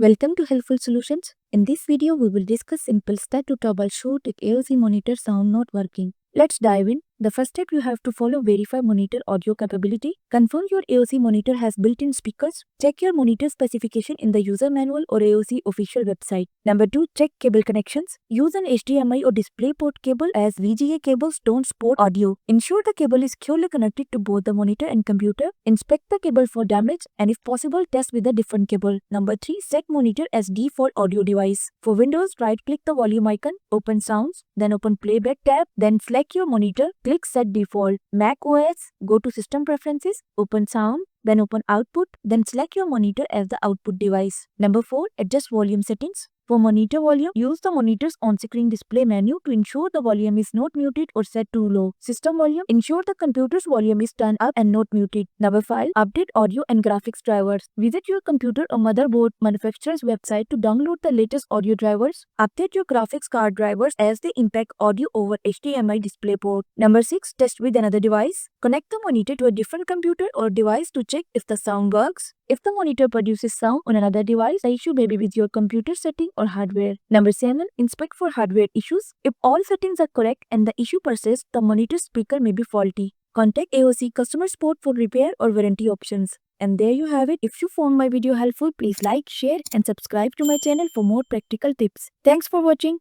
Welcome to Helpful Solutions. In this video, we will discuss simple step to troubleshoot if AOC monitor sound not working. Let's dive in. The first step you have to follow: verify monitor audio capability. Confirm your AOC monitor has built-in speakers. Check your monitor specification in the user manual or AOC official website. Number 2, check cable connections. Use an HDMI or DisplayPort cable as VGA cables don't support audio. Ensure the cable is securely connected to both the monitor and computer. Inspect the cable for damage and if possible test with a different cable. Number 3, set monitor as default audio device. For Windows, right-click the volume icon, open Sounds, then open Playback tab, then select your monitor, click Set Default. Mac OS, go to System Preferences, open Sound, then open Output, then select your monitor as the output device. Number 4, adjust volume settings. For monitor volume, use the monitor's on-screen display menu to ensure the volume is not muted or set too low. System volume, ensure the computer's volume is turned up and not muted. Number 5, update audio and graphics drivers. Visit your computer or motherboard manufacturer's website to download the latest audio drivers. Update your graphics card drivers as they impact audio over HDMI DisplayPort. Number 6, test with another device. Connect the monitor to a different computer or device to check if the sound works. If the monitor produces sound on another device, the issue may be with your computer setting or hardware. Number 7, inspect for hardware issues. If all settings are correct and the issue persists, the monitor speaker may be faulty. Contact AOC customer support for repair or warranty options. And there you have it. If you found my video helpful, please like, share and subscribe to my channel for more practical tips. Thanks for watching.